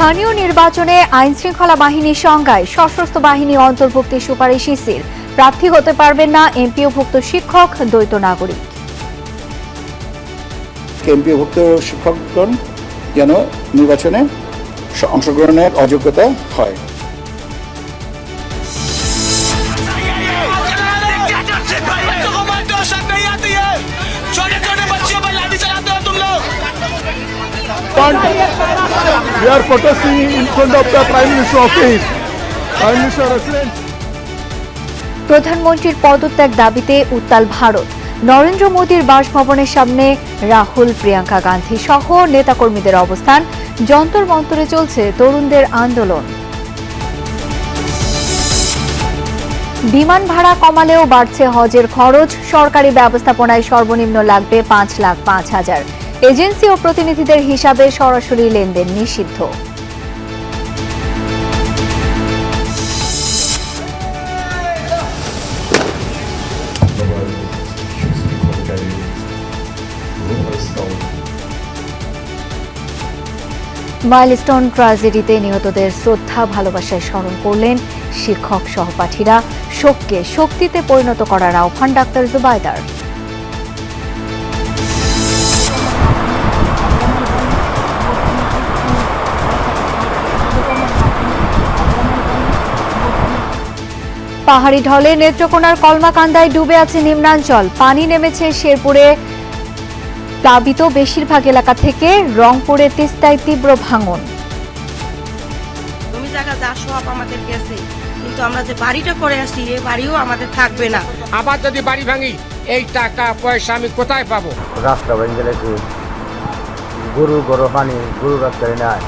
স্থানীয় নির্বাচনে আইনশৃঙ্খলা বাহিনীর সংজ্ঞায় সশস্ত্র বাহিনী অন্তর্ভুক্তির সুপারিশ ইসির। প্রার্থী হতে পারবেন না এমপিওভুক্ত শিক্ষক, দ্বৈত নাগরিক। এমপিওভুক্ত শিক্ষকগণ যেন নির্বাচনে অংশগ্রহণের অযোগ্যতা হয়। We are protesting in front of the Prime Minister office. Prime Minister residence. প্রধানমন্ত্রীর পদত্যাগ দাবিতে উত্তাল ভারত। নরেন্দ্র মোদীর বাসভবনের সামনে রাহুল, প্রিয়াঙ্কা গান্ধী সহ নেতাকর্মীদের অবস্থান। যন্তর মন্তরে চলছে তরুণদের আন্দোলন। বিমান ভাড়া কমালেও বাড়ছে হজের খরচ। সরকারি ব্যবস্থাপনায় সর্বনিম্ন লাগবে 5,05,000। এজেন্সি ও প্রতিনিধিদের হিসাবে সরাসরি লেনদেন নিষিদ্ধ। মাইলস্টোন ট্র্যাজেডিতে নিহতদের শ্রদ্ধা ভালোবাসায় স্মরণ করলেন শিক্ষক সহপাঠীরা। শোককে শক্তিতে পরিণত করার আহ্বান ডাক্তার জুবাইদার। পাহাড়ি ঢলে নেত্রকোনার কলমাকান্দায় ডুবে আছে নিম্নাঞ্চল। পানি নেমেছে শেরপুরে। প্লাবিত বেশিরভাগ এলাকা থেকে রংপুরে তিস্তায় তীব্র ভাঙন। জমি জায়গা যা সব আমাদের গেছে, কিন্তু আমরা যে বাড়িটা করে আসি এই বাড়িও আমাদের থাকবে না। আবার যদি বাড়ি ভাঙি এই টাকা পয়সা আমি কোথায় পাবো? রাস্তা ভেঙে গেলেছে, গরু পানি গরু রাস্তায় নেয়।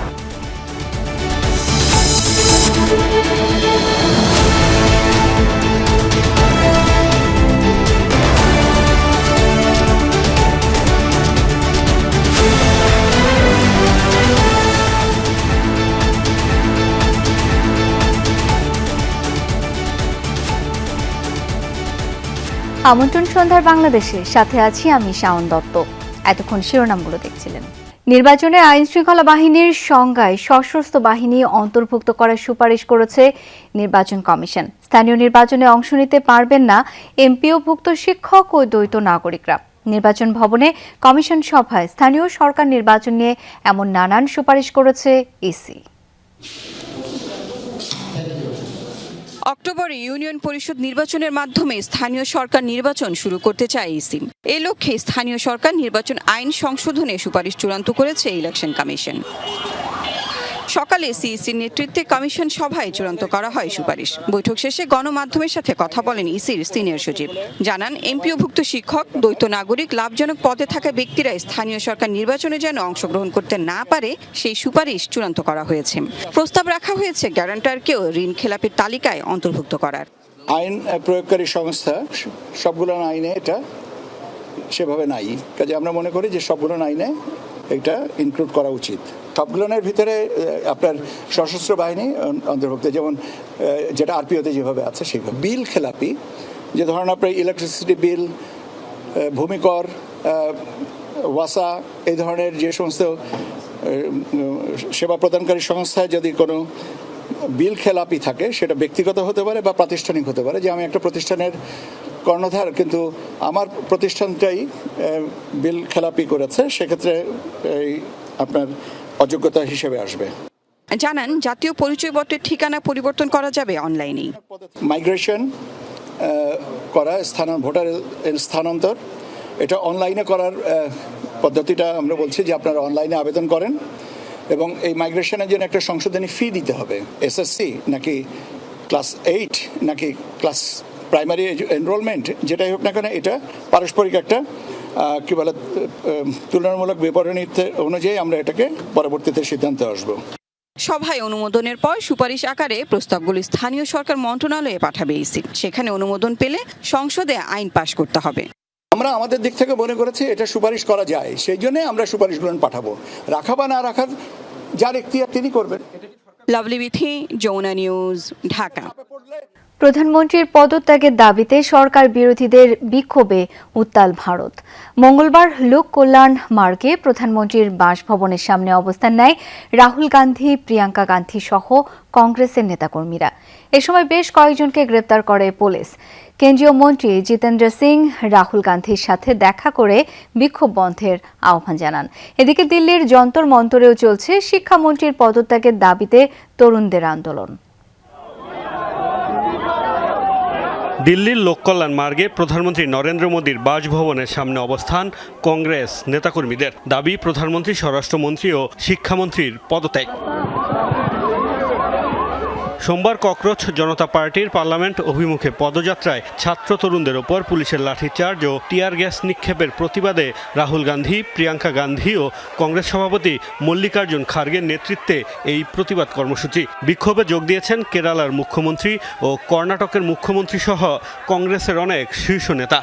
আমন্ত্রণ সন্ধ্যার বাংলাদেশে, সাথে আছি আমি শাওন দত্ত। এতক্ষণ শিরোনামগুলো দেখছিলেন। নির্বাচনে আইনশৃঙ্খলা বাহিনীর সংজ্ঞায় সশস্ত্র বাহিনী অন্তর্ভুক্ত করার সুপারিশ করেছে নির্বাচন কমিশন। স্থানীয় নির্বাচনে অংশ নিতে পারবেন না এমপিওভুক্ত শিক্ষক ও দ্বৈত নাগরিকরা। নির্বাচন ভবনে কমিশন সভায় স্থানীয় সরকার নির্বাচন নিয়ে এমন নানান সুপারিশ করেছে ইসি। অক্টোবরে ইউনিয়ন পরিষদ নির্বাচনের মাধ্যমে স্থানীয় সরকার নির্বাচন শুরু করতে চায় ইসি। এ লক্ষ্যে স্থানীয় সরকার নির্বাচন আইন সংশোধনে সুপারিশ চূড়ান্ত করেছে ইলেকশন কমিশন। সকালে সিইসির নেতৃত্বে কমিশন সভায় চূড়ান্ত করা হয় সুপারিশ। বৈঠক শেষে গণমাধ্যমের সাথে কথা বলেন ইসির সিনিয়র সচিব। জানান, এমপিওভুক্ত শিক্ষক, দ্বৈত নাগরিক, লাভজনক পদে থাকা ব্যক্তিরা স্থানীয় সরকার নির্বাচনে যেন অংশগ্রহণ করতে না পারে সেই সুপারিশ চূড়ান্ত করা হয়েছে। প্রস্তাব রাখা হয়েছে গ্যারান্টারকেও ঋণ খেলাপির তালিকায় অন্তর্ভুক্ত করার। আইন প্রয়োগকারী সংস্থা সবগুলো আইনে এটা সেভাবে নাই, কাজে আমরা মনে করি যে সবগুলো আইনে এটা ইনক্লুড করা উচিত। সবগুলোর ভিতরে আপনার সশস্ত্র বাহিনী অন্তর্ভুক্ত, যেমন যেটা আরপিওতে যেভাবে আছে সেভাবে। বিল খেলাপি, যে ধরুন আপনার ইলেকট্রিসিটি বিল, ভূমিকর, ওয়াসা, এই ধরনের যে সমস্ত সেবা প্রদানকারী সংস্থায় যদি কোনো বিল খেলাপি থাকে, সেটা ব্যক্তিগত হতে পারে বা প্রাতিষ্ঠানিক হতে পারে। যে আমি একটা প্রতিষ্ঠানের কর্ণধার, কিন্তু আমার প্রতিষ্ঠানটাই বিল খেলাপি করেছে, সেক্ষেত্রে এই আপনার অযোগ্যতা হিসেবে আসবে। জানান, জাতীয় পরিচয়পত্রের ঠিকানা পরিবর্তন করা যাবে অনলাইনেই। মাইগ্রেশন করা, ভোটার স্থানান্তর, এটা অনলাইনে করার পদ্ধতিটা আমরা বলছি যে আপনারা অনলাইনে আবেদন করেন এবং এই মাইগ্রেশনের জন্য একটা সংশোধনী ফি দিতে হবে। এসএসসি নাকি ক্লাস 8 নাকি ক্লাস প্রাইমারি এনরোলমেন্ট, যেটাই হোক না কেন, এটা পারস্পরিক একটা কি বলে তুলনামূলক বিবরণী অনুযায়ী আমরা এটাকে পরবর্তীতে সিদ্ধান্তে আসবো। সভায় অনুমোদনের পর সুপারিশ আকারে প্রস্তাবগুলি স্থানীয় সরকার মন্ত্রণালয়ে পাঠাবে ইসি। সেখানে অনুমোদন পেলে সংসদে আইন পাশ করতে হবে। আমরা আমাদের দিক থেকে মনে করেছি এটা সুপারিশ করা যায়, সেই জন্য আমরা সুপারিশগুলো পাঠাবো। রাখা বা না রাখার যার এখতিয়ার তিনি করবেন। Lovely Bithi, Jamuna News, Dhaka. প্রধানমন্ত্রীর পদত্যাগের দাবিতে সরকার বিরোধীদের বিক্ষোভে উত্তাল ভারত। মঙ্গলবার লোক কল্যাণ মার্গে প্রধানমন্ত্রীর বাসভবনের সামনে অবস্থান নেয় রাহুল গান্ধী, প্রিয়াঙ্কা গান্ধী সহ কংগ্রেসের নেতাকর্মীরা। এ সময় বেশ কয়েকজনকে গ্রেপ্তার করে পুলিশ। কেন্দ্রীয় মন্ত্রী জিতেন্দ্র সিং রাহুল গান্ধীর সাথে দেখা করে বিক্ষোভ বন্ধের আহ্বান জানান। এদিকে দিল্লির যন্তর মন্তরেও চলছে শিক্ষামন্ত্রীর পদত্যাগের দাবিতে তরুণদের আন্দোলন। দিল্লির লোককল্যাণ মার্গে প্রধানমন্ত্রী নরেন্দ্র মোদীর বাসভবনের সামনে অবস্থান কংগ্রেস নেতাকর্মীদের। দাবি প্রধানমন্ত্রী, স্বরাষ্ট্রমন্ত্রী ও শিক্ষামন্ত্রীর পদত্যাগ। সোমবার ককরোচ জনতা পার্টির পার্লামেন্ট অভিমুখে পদযাত্রায় ছাত্র তরুণদের ওপর পুলিশের লাঠিচার্জ ও টিয়ার গ্যাস নিক্ষেপের প্রতিবাদে রাহুল গান্ধী, প্রিয়াঙ্কা গান্ধী ও কংগ্রেস সভাপতি মল্লিকার্জুন খার্গের নেতৃত্বে এই প্রতিবাদ কর্মসূচি। বিক্ষোভে যোগ দিয়েছেন কেরালার মুখ্যমন্ত্রী ও কর্ণাটকের মুখ্যমন্ত্রী সহ কংগ্রেসের অনেক শীর্ষ নেতা।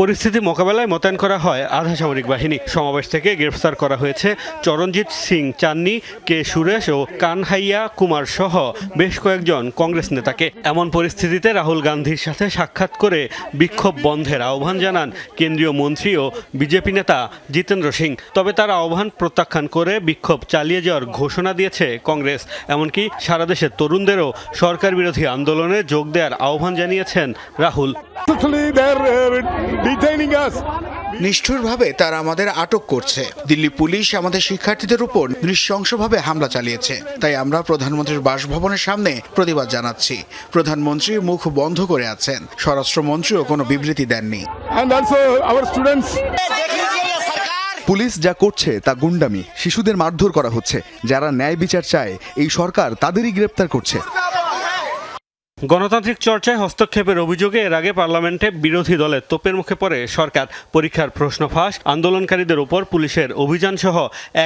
পরিস্থিতি মোকাবেলায় মোতায়েন করা হয় আধা সামরিক বাহিনী। সমাবেশ থেকে গ্রেফতার করা হয়েছে চরণজিৎ সিং চান্নি, কে সুরেশ ও কানহাইয়া কুমার সহ বেশ কয়েকজন কংগ্রেস নেতাকে। এমন পরিস্থিতিতে রাহুল গান্ধীর সাথে সাক্ষাৎ করে বিক্ষোভ বন্ধের আহ্বান জানান কেন্দ্রীয় মন্ত্রী ও বিজেপি নেতা জিতেন্দ্র সিং। তবে তার আহ্বান প্রত্যাখ্যান করে বিক্ষোভ চালিয়ে যাওয়ার ঘোষণা দিয়েছে কংগ্রেস। এমনকি সারা দেশের তরুণদেরও সরকার বিরোধী আন্দোলনে যোগ দেওয়ার আহ্বান জানিয়েছেন রাহুল। নিষ্ঠুরভাবে তারা আমাদের আটক করছে। দিল্লি পুলিশ আমাদের শিক্ষার্থীদের উপর নৃশংসভাবে হামলা চালিয়েছে। তাই আমরা প্রধানমন্ত্রীর বাসভবনের সামনে প্রতিবাদ জানাচ্ছি। প্রধানমন্ত্রী মুখ বন্ধ করে আছেন, স্বরাষ্ট্রমন্ত্রীও কোনো বিবৃতি দেননি। পুলিশ যা করছে তা গুন্ডামি। শিশুদের মারধর করা হচ্ছে। যারা ন্যায় বিচার চায় এই সরকার তাদেরই গ্রেপ্তার করছে। গণতান্ত্রিক চর্চায় হস্তক্ষেপের অভিযোগে এর আগে পার্লামেন্টে বিরোধী দলের তোপের মুখে পড়ে সরকার। পরীক্ষার প্রশ্ন ফাঁস, আন্দোলনকারীদের উপর পুলিশের অভিযান সহ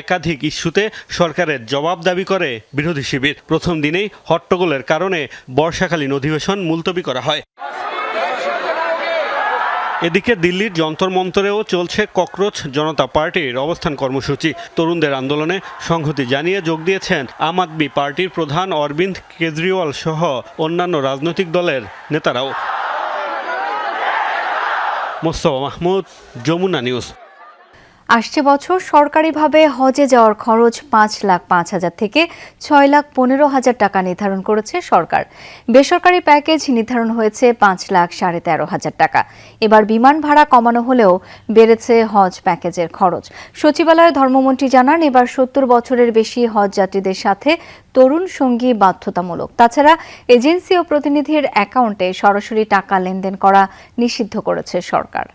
একাধিক ইস্যুতে সরকারের জবাব দাবি করে বিরোধী শিবির। প্রথম দিনেই হট্টগোলের কারণে বর্ষাকালীন অধিবেশন মুলতবি করা হয়। এদিকে দিল্লির যন্তর মন্তরেও চলছে ককরোচ জনতা পার্টির অবস্থান কর্মসূচি। তরুণদের আন্দোলনে সংহতি জানিয়ে যোগ দিয়েছেন আম আদমি পার্টির প্রধান অরবিন্দ কেজরিওয়াল সহ অন্যান্য রাজনৈতিক দলের নেতারাও। মোস্তফা মাহমুদ, যমুনা নিউজ। আসছে বছর সরকারিভাবে হজে যাওয়ার খরচ 5,05,000 থেকে 6,15,000 টাকা নির্ধারণ করেছে সরকার। বেসরকারি প্যাকেজ নির্ধারণ হয়েছে 5,13,500 টাকা। এবার বিমান ভাড়া কমানো হলেও বেড়েছে হজ প্যাকেজের খরচ। সচিবালয়ে ধর্মমন্ত্রী জানান, এবার 70 বছরের বেশি হজ যাত্রীদের সাথে তরুণ সঙ্গী বাধ্যতামূলক। তাছাড়া এজেন্সি ও প্রতিনিধির অ্যাকাউন্টে সরাসরি টাকা লেনদেন করা নিষিদ্ধ করেছে সরকার।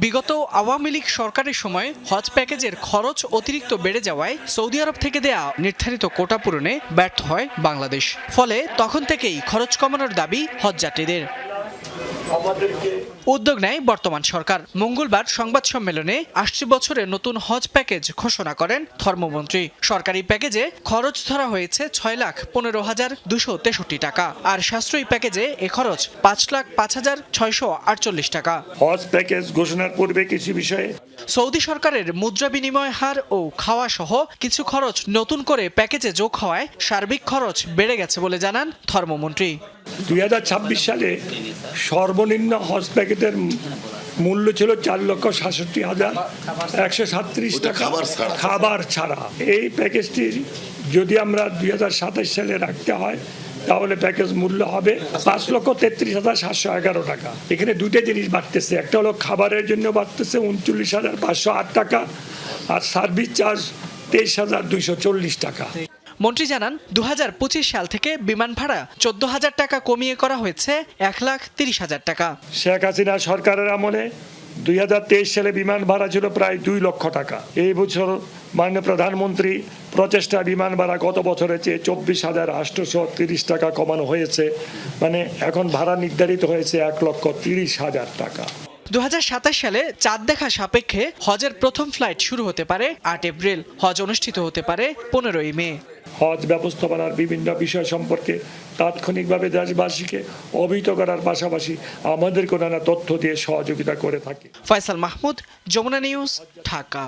বিগত আওয়ামী লীগ সরকারের সময় হজ প্যাকেজের খরচ অতিরিক্ত বেড়ে যাওয়ায় সৌদি আরব থেকে দেয়া নির্ধারিত কোটা পূরণে ব্যর্থ হয় বাংলাদেশ। ফলে তখন থেকেই খরচ কমানোর দাবি হজযাত্রীদের। উদ্যোগ নেয় বর্তমান সরকার। মঙ্গলবার সংবাদ সম্মেলনে আসছে বছরের নতুন হজ প্যাকেজ ঘোষণা করেন ধর্মমন্ত্রী। সরকারি প্যাকেজে খরচ ধরা হয়েছে 6,15,263 টাকা, আর সাশ্রয়ী প্যাকেজে এ খরচ 5,05,648 টাকা। হজ প্যাকেজ ঘোষণার পূর্বে কিছু বিষয়ে সৌদি সরকারের মুদ্রা বিনিময় হার ও খাওয়া সহ কিছু খরচ নতুন করে প্যাকেজে যোগ হওয়ায় সার্বিক খরচ বেড়ে গেছে বলে জানান ধর্মমন্ত্রী। 2026 সালে সর্বনিম্ন হজ প্যাকেজের মূল্য ছিল 4,67,137 টাকা খাবার ছাড়া। এই প্যাকেজটি যদি আমরা 2027 সালে রাখতে হয় তাহলে প্যাকেজ মূল্য হবে 5,33,711 টাকা। এখানে দুটো জিনিস বাড়তেছে, একটা হলো খাবারের জন্য বাড়তেছে 39,508 টাকা, আর সার্ভিস চার্জ 23,240 টাকা। মন্ত্রী জানান, 2025 সাল থেকে বিমান ভাড়া 14,000 টাকা কমিয়ে করা হয়েছে 1,30,000 টাকা। শেখ হাসিনা সরকারের আমলে 2023 সালে বিমান ভাড়া ছিল প্রায় 2 লক্ষ টাকা। এই বছর মাননীয় প্রধানমন্ত্রী প্রচেষ্টা বিমান ভাড়া গত বছরের চেয়ে 24,830 টাকা কমানো হয়েছে। মানে এখন ভাড়া নির্ধারিত হয়েছে 1,30,000 টাকা। 2027 সালে চাঁদ দেখা সাপেক্ষে হজের প্রথম ফ্লাইট শুরু হতে পারে 8 এপ্রিল। হজ অনুষ্ঠিত হতে পারে 15ই মে। হজ ব্যবস্থাপনার বিভিন্ন বিষয় সম্পর্কে তাৎক্ষণিকভাবে দেশবাসীকে অবহিত করার পাশাপাশি আমাদেরকে নানা তথ্য দিয়ে সহযোগিতা করে থাকি। ফয়সাল মাহমুদ, যমুনা নিউজ, ঢাকা।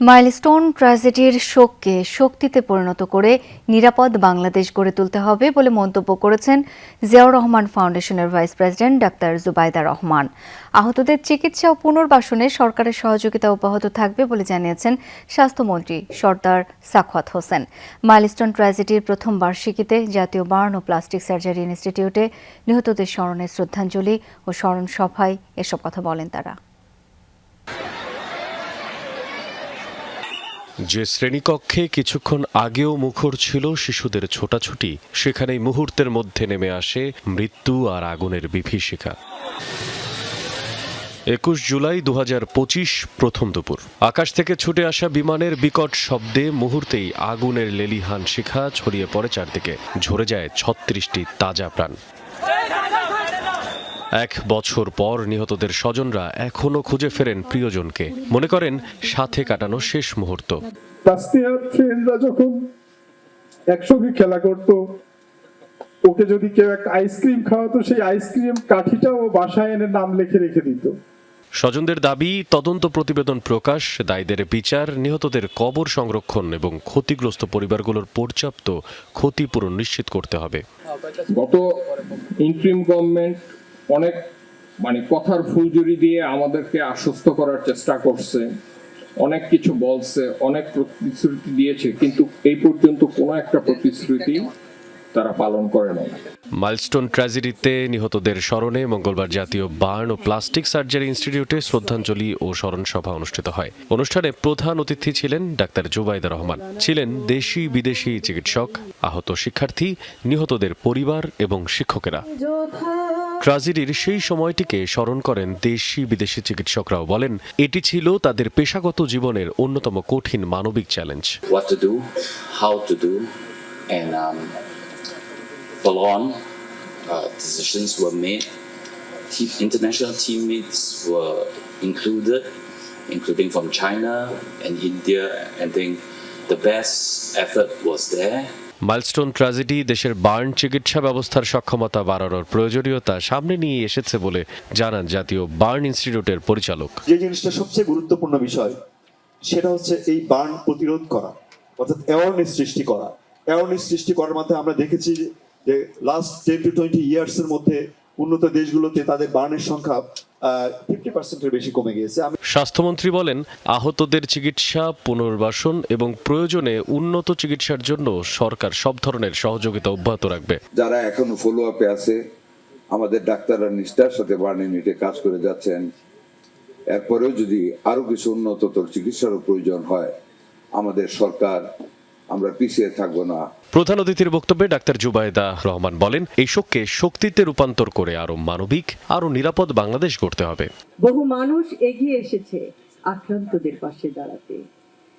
মাইলস্টোন ট্র্যাজেডির শোককে শক্তিতে পরিণত করে নিরাপদ বাংলাদেশ গড়ে তুলতে হবে বলে মন্তব্য করেছেন জিয়াউর রহমান ফাউন্ডেশনের vice president doctor Zubaida Rahman. আহতদের চিকিৎসা ও পুনর্বাসনে সরকারের সহযোগিতা অব্যাহত থাকবে বলে জানিয়েছেন স্বাস্থ্যমন্ত্রী সর্দার সাখাওয়াত হোসেন। মাইলস্টোন ট্র্যাজেডির প্রথম বার্ষিকীতে জাতীয় বার্ন ও প্লাস্টিক সার্জারি ইনস্টিটিউটে নিহতদের স্মরণে শ্রদ্ধাঞ্জলি ও স্মরণ সভায় এসব কথা বলেন তারা। যে শ্রেণীকক্ষে কিছুক্ষণ আগেও মুখর ছিল শিশুদের ছোটাছুটি, সেখানেই মুহূর্তের মধ্যে নেমে আসে মৃত্যু আর আগুনের বিভীষিকা। 21 জুলাই 2025 প্রথম দুপুর। আকাশ থেকে ছুটে আসা বিমানের বিকট শব্দে মুহূর্তেই আগুনের লেলিহান শিখা ছড়িয়ে পড়ে চারদিকে। ঝরে যায় 36টি তাজা প্রাণ। 1 বছর পর নিহতদের স্বজনরা এখনো খুঁজে ফেরেন প্রিয়জনকে, মনে করেন সাথে কাটানো শেষ মুহূর্ত। তাসনিয়ার ফ্রেন্ডরা যখন একসঙ্গে খেলা করতো, ওকে যদি কেউ একটা আইসক্রিম খাওয়াতো, সেই আইসক্রিম কাঠিটা ও বাসায় এনে নাম লিখে রেখে দিত। স্বজনদের দাবি, তদন্ত প্রতিবেদন প্রকাশ, দায়ীদের বিচার, নিহতদের কবর সংরক্ষণ এবং ক্ষতিগ্রস্ত পরিবারগুলোর পর্যাপ্ত ক্ষতিপূরণ নিশ্চিত করতে হবে। গত ইন্টারিম গভর্নমেন্ট অনেক কথার ফুলঝুরি দিয়ে আমাদেরকে আশ্বস্ত করার চেষ্টা করছে, অনেক কিছু বলছে, অনেক প্রতিশ্রুতি দিয়েছে, কিন্তু এই পর্যন্ত কোনো একটা প্রতিশ্রুতি তারা পালন করে নাই। মাইলস্টোন ট্র্যাজেডিতে নিহতদের স্মরণে মঙ্গলবার জাতীয় বার্ন ও প্লাস্টিক সার্জারি ইনস্টিটিউটে শ্রদ্ধাঞ্জলি ও স্মরণ সভা অনুষ্ঠিত হয়। অনুষ্ঠানে প্রধান অতিথি ছিলেন ডাক্তার জুবাইদা রহমান, ছিলেন দেশি বিদেশি চিকিৎসক, আহত শিক্ষার্থী, নিহতদের পরিবার এবং শিক্ষকেরা। ট্র্যাজেডির সেই সময়টিকে স্মরণ করেন দেশি বিদেশি চিকিৎসকরাও। বলেন, এটি ছিল তাদের পেশাগত জীবনের অন্যতম কঠিন মানবিক challenge. Follow-on decisions were made. International teammates were including from China and India. I think the best effort was there. Milestone tragedy দেশের বার্ন চিকিৎসা ব্যবস্থার সক্ষমতা বাড়ানোর প্রয়োজনীয়তা সামনে নিয়ে এসেছে বলে জানান জাতীয় বার্ন ইনস্টিটিউটের পরিচালক। যে জিনিসটা সবচেয়ে গুরুত্বপূর্ণ বিষয়, সেটা হচ্ছে এই বার্ন প্রতিরোধ করা, অর্থাৎ অ্যাওয়ারনেস সৃষ্টি করা। অ্যাওয়ারনেস সৃষ্টি করার মাধ্যমে আমরা দেখেছি যে লাস্ট 10 to 20 ইয়ার্সের মধ্যে উন্নত দেশগুলোতে তাদের বার্নের সংখ্যা 50%-এর বেশি কমে গিয়েছে। স্বাস্থ্যমন্ত্রী বলেন, আহতদের চিকিৎসা, পুনর্বাসন এবং প্রয়োজনে উন্নত চিকিৎসার জন্য সরকার সব ধরনের সহযোগিতা অব্যাহত রাখবে। যারা এখন ফলো আপে আছে, আমাদের ডাক্তাররা নিষ্ঠার সাথে বার্ন ইউনিটে কাজ করে যাচ্ছেন। এরপরেও যদি আরো কিছু উন্নততর চিকিৎসারও প্রয়োজন হয়, আমাদের সরকার, আমরা পিছিয়ে থাকবো না। প্রধান অতিথির বক্তব্যে ডাক্তার জুবাইদা রহমান বলেন, এই শোককে শক্তিতে রূপান্তর করে আরো মানবিক, আরো নিরাপদ বাংলাদেশ গড়তে হবে। বহু মানুষ এগিয়ে এসেছে আক্রান্তদের পাশে দাঁড়াতে।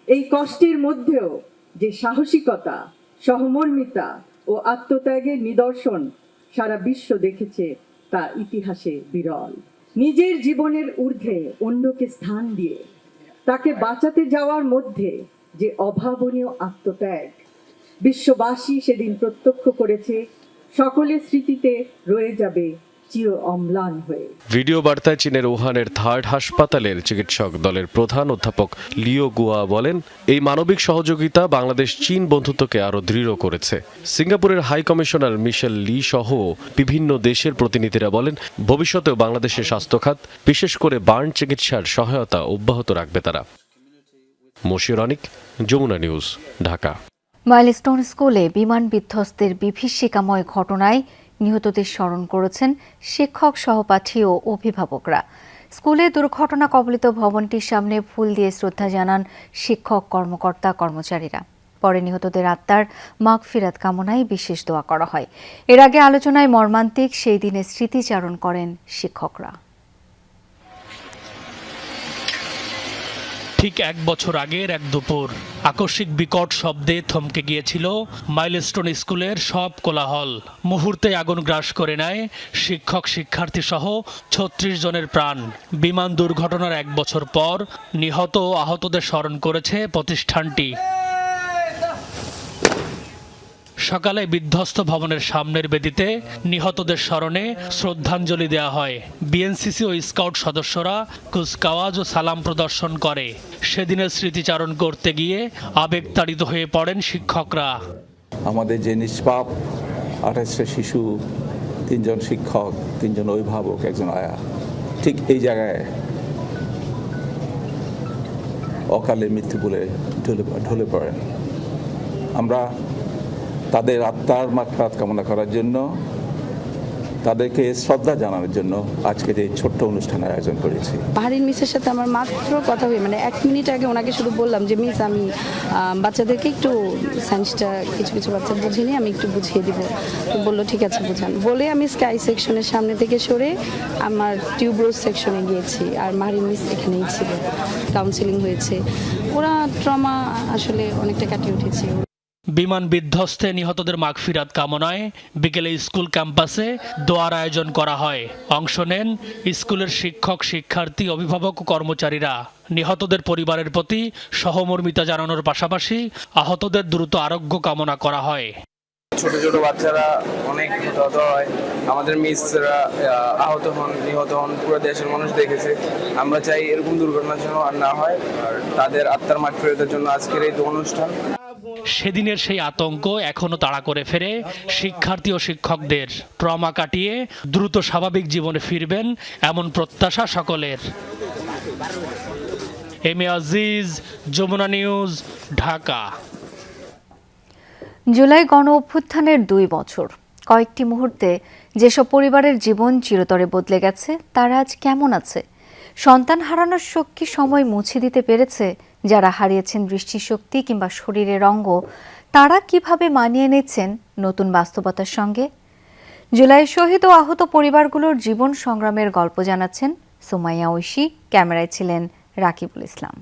এই কষ্টের মধ্যেও যে সাহসিকতা, সহমর্মিতা ও আত্মত্যাগের নিদর্শন সারা বিশ্ব দেখেছে, তা ইতিহাসে বিরল। নিজের জীবনের ঊর্ধ্বে অন্যকে স্থান দিয়ে তাকে বাঁচাতে যাওয়ার মধ্যে যে অভাবনীয় আত্মত্যাগ বিশ্ববাসী সেদিন প্রত্যক্ষ করেছে, সকলের স্মৃতিতে রয়ে যাবে চির অম্লান হয়ে। ভিডিও বার্তায় চীনের উহানের থার্ড হাসপাতালের চিকিৎসক দলের প্রধান অধ্যাপক লিও গুয়া বলেন, এই মানবিক সহযোগিতা বাংলাদেশ চীন বন্ধুত্বকে আরো দৃঢ় করেছে। সিঙ্গাপুরের হাই কমিশনার মিশেল লি সহ বিভিন্ন দেশের প্রতিনিধিরা বলেন, ভবিষ্যতেও বাংলাদেশের স্বাস্থ্য খাত, বিশেষ করে বার্ন চিকিৎসার সহায়তা অব্যাহত রাখবে তারা। মশিউর অনিক, যমুনা নিউজ, ঢাকা। মাইলস্টোন স্কুলে বিমান বিধ্বস্তের বিভীষিকাময় ঘটনায় নিহতদের স্মরণ করেছেন শিক্ষক, সহপাঠী ও অভিভাবকরা। স্কুলে দুর্ঘটনা কবলিত ভবনটির সামনে ফুল দিয়ে শ্রদ্ধা জানান শিক্ষক, কর্মকর্তা, কর্মচারীরা। পরে নিহতদের আত্মার মাগফিরাত কামনায় বিশেষ দোয়া করা হয়। এর আগে আলোচনায় মর্মান্তিক সেই দিনের স্মৃতিচারণ করেন শিক্ষকরা। ঠিক 1 বছর আগের এক দুপুর আকস্মিক বিকট শব্দে থমকে গিয়েছিল মাইলস্টোন স্কুলের সব কোলাহল। মুহূর্তে আগুন গ্রাস করে নেয় শিক্ষক, শিক্ষার্থী সহ 36 জনের প্রাণ। বিমান দুর্ঘটনার 1 বছর পর নিহত ও আহতদের স্মরণ করেছে প্রতিষ্ঠানটি। সকালে বিধ্বস্ত ভবনের সামনের বেদিতে নিহতদের স্মরণে শ্রদ্ধাঞ্জলি দেওয়া হয়। বিএনসিসি ও স্কাউট সদস্যরা কুচকাওয়াজ ও সালাম প্রদর্শন করে। সেদিনের স্মৃতিচারণ করতে গিয়ে আবেগতাড়িত হয়ে পড়েন শিক্ষকরা। আমাদের যে নিষ্পাপ 28টা শিশু, 3 জন শিক্ষক, 3 জন অভিভাবক, একজন আয়া, ঠিক এই জায়গায় অকালে মৃত্যু বলে ঢলে পড়েন। আমরা তাদের আত্মার মাগফিরাত কামনা করার জন্য, তাদেরকে শ্রদ্ধা জানানোর জন্য আজকের এই ছোট্ট অনুষ্ঠানের আয়োজন করেছি। মাহরিন মিসের সাথে আমার মাত্র কথা হয়ে 1 মিনিট আগে ওনাকে শুধু বললাম যে মিস, আমি বাচ্চাদেরকে একটু সায়েন্সটা কিছু বাচ্চা বুঝিনি, আমি একটু বুঝিয়ে দিব। তো বললো ঠিক আছে বুঝান। বলে আমি স্কাই সেকশনের সামনে থেকে সরে আমার টিউবরোজ সেকশনে গিয়েছি, আর মাহরিন মিস এখানেই ছিল। কাউন্সিলিং হয়েছে, ওরা ট্রমা আসলে অনেকটা কাটিয়ে উঠেছে। বিমান বিধ্বস্তে নিহতদের মাগফিরাত কামনায় বিকেলে স্কুল ক্যাম্পাসে দোয়ার আয়োজন করা হয়। অংশ নেন স্কুলের শিক্ষক, শিক্ষার্থী, অভিভাবক ও কর্মচারীরা। নিহতদের পরিবারের প্রতি সহমর্মিতা জানানোর পাশাপাশি আহতদের দ্রুত আরোগ্য কামনা করা হয়। ছোট ছোট বাচ্চারা অনেক হতাহত হয়, আমাদের মিসরা আহত হন, নিহত হন, পুরো দেশের মানুষ দেখেছে। আমরা চাই এরকম দুর্ঘটনা যেন আর না হয়, আর তাদের আত্মার মাগফিরাতের জন্য আজকের এই অনুষ্ঠান। সেদিনের সেই আতঙ্ক এখনো তাড়া করে ফেরে শিক্ষার্থী ও শিক্ষকদের। ট্রমা কাটিয়ে দ্রুত স্বাভাবিক জীবনে ফিরবেন এমন প্রত্যাশা সকলের। M A Aziz, Jamuna News, Dhaka. July গণ অভ্যুত্থানের 2 বছর। কয়েকটি মুহূর্তে যেসব পরিবারের জীবন চিরতরে বদলে গেছে, তারা আজ কেমন আছে? সন্তান হারানোর শোক কি সময় মুছে দিতে পেরেছে? যারা হারিয়েছেন দৃষ্টিশক্তি কিংবা শরীরের অঙ্গ, তারা কিভাবে মানিয়ে নিচ্ছেন নতুন বাস্তবতার সঙ্গে? জুলাই শহীদ ও আহত পরিবারগুলোর জীবন সংগ্রামের গল্প জানাচ্ছেন সুমাইয়া ঐশী। ক্যামেরায় ছিলেন রাকিবুল ইসলাম।